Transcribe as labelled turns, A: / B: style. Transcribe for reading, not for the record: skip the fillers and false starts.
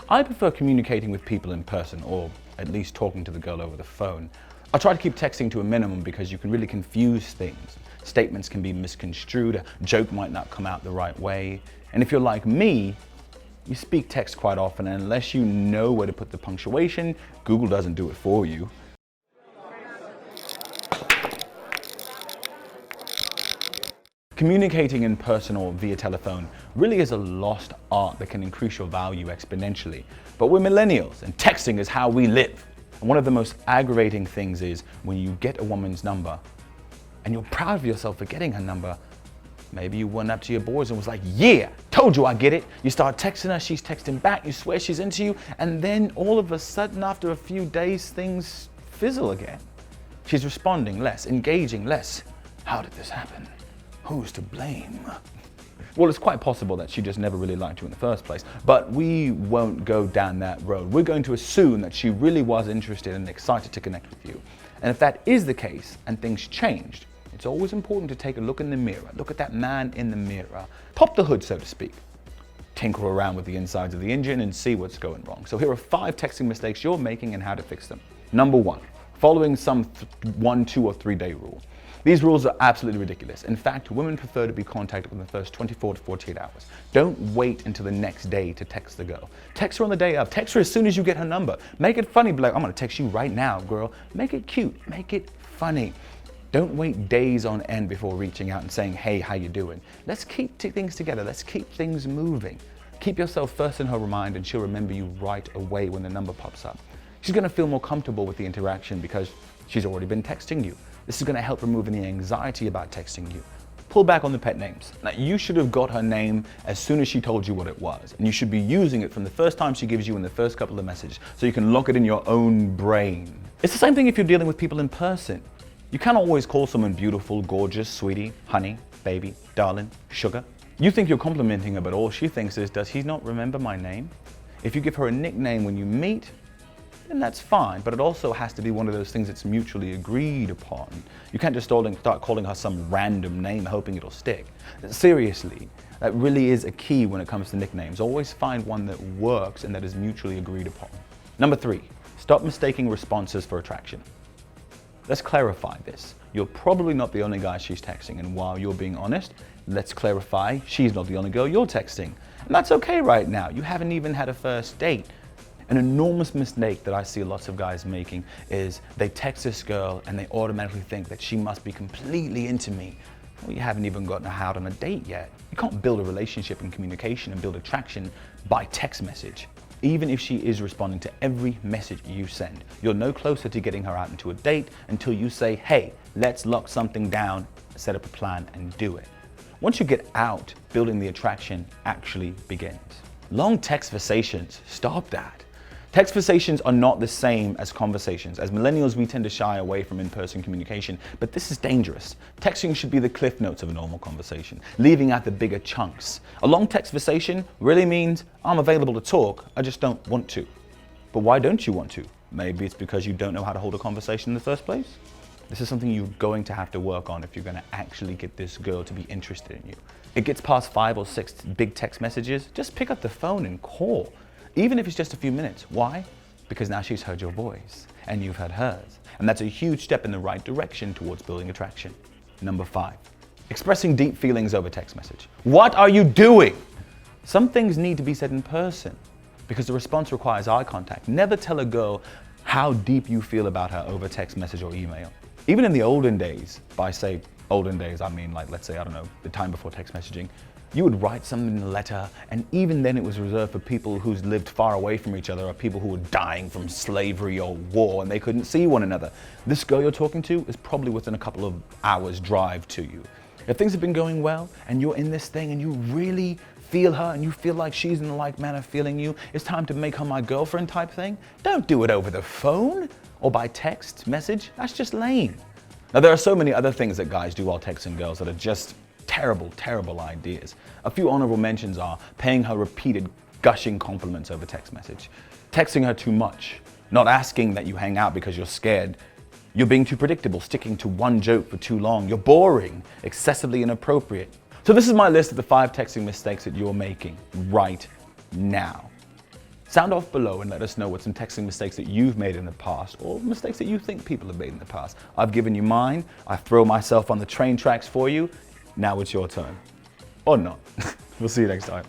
A: I prefer communicating with people in person, or at least talking to the girl over the phone. I try to keep texting to a minimum because you can really confuse things. Statements can be misconstrued, a joke might not come out the right way. And if you're like me, you speak text quite often, and unless you know where to put the punctuation, Google doesn't do it for you. Communicating in person or via telephone really is a lost art that can increase your value exponentially. But we're millennials, and texting is how we live. And one of the most aggravating things is when you get a woman's number and you're proud of yourself for getting her number. Maybe you went up to your boys and was like, yeah, told you I get it. You start texting her, she's texting back, you swear she's into you, and then all of a sudden after a few days, things fizzle again. She's responding less, engaging less. How did this happen? Who's to blame? Well, it's quite possible that she just never really liked you in the first place, but we won't go down that road. We're going to assume that she really was interested and excited to connect with you. And if that is the case and things changed, it's always important to take a look in the mirror, look at that man in the mirror, pop the hood, so to speak, tinker around with the insides of the engine and see what's going wrong. So here are 5 texting mistakes you're making and how to fix them. Number 1, following some 1, 2, or 3 day rule. These rules are absolutely ridiculous. In fact, women prefer to be contacted within the first 24 to 48 hours. Don't wait until the next day to text the girl. Text her on the day of. Text her as soon as you get her number. Make it funny. Be like, I'm gonna text you right now, girl. Make it cute. Make it funny. Don't wait days on end before reaching out and saying, hey, how you doing? Let's keep things together. Let's keep things moving. Keep yourself first in her mind and she'll remember you right away when the number pops up. She's gonna feel more comfortable with the interaction because she's already been texting you. This is gonna help remove any anxiety about texting you. Pull back on the pet names. Now, you should have got her name as soon as she told you what it was, and you should be using it from the first time she gives you in the first couple of messages, so you can lock it in your own brain. It's the same thing if you're dealing with people in person. You can't always call someone beautiful, gorgeous, sweetie, honey, baby, darling, sugar. You think you're complimenting her, but all she thinks is, does he not remember my name? If you give her a nickname when you meet, then that's fine, but it also has to be one of those things that's mutually agreed upon. You can't just start calling her some random name hoping it'll stick. Seriously, that really is a key when it comes to nicknames. Always find one that works and that is mutually agreed upon. Number 3, stop mistaking responses for attraction. Let's clarify this. You're probably not the only guy she's texting, and while you're being honest, let's clarify she's not the only girl you're texting. And that's okay right now. You haven't even had a first date. An enormous mistake that I see lots of guys making is they text this girl and they automatically think that she must be completely into me. Well, you haven't even gotten her out on a date yet. You can't build a relationship and communication and build attraction by text message. Even if she is responding to every message you send, you're no closer to getting her out into a date until you say, hey, let's lock something down, set up a plan and do it. Once you get out, building the attraction actually begins. Long text conversations, stop that. Text conversations are not the same as conversations. As millennials, we tend to shy away from in-person communication, but this is dangerous. Texting should be the cliff notes of a normal conversation, leaving out the bigger chunks. A long text conversation really means I'm available to talk, I just don't want to. But why don't you want to? Maybe it's because you don't know how to hold a conversation in the first place. This is something you're going to have to work on if you're going to actually get this girl to be interested in you. It gets past 5 or 6 big text messages, just pick up the phone and call. Even if it's just a few minutes. Why? Because now she's heard your voice and you've heard hers. And that's a huge step in the right direction towards building attraction. Number 5, expressing deep feelings over text message. What are you doing? Some things need to be said in person because the response requires eye contact. Never tell a girl how deep you feel about her over text message or email. Even in the olden days, by say olden days, I mean like, let's say, I don't know, the time before text messaging, you would write something in a letter, and even then it was reserved for people who's lived far away from each other or people who were dying from slavery or war and they couldn't see one another. This girl you're talking to is probably within a couple of hours drive to you. If things have been going well and you're in this thing and you really feel her and you feel like she's in the like manner feeling you, it's time to make her my girlfriend type thing. Don't do it over the phone or by text message. That's just lame. Now there are so many other things that guys do while texting girls that are just terrible, terrible ideas. A few honorable mentions are paying her repeated gushing compliments over text message, texting her too much, not asking that you hang out because you're scared, you're being too predictable, sticking to one joke for too long, you're boring, excessively inappropriate. So this is my list of the 5 texting mistakes that you're making right now. Sound off below and let us know what some texting mistakes that you've made in the past or mistakes that you think people have made in the past. I've given you mine. I throw myself on the train tracks for you. Now it's your turn. Or not. We'll see you next time.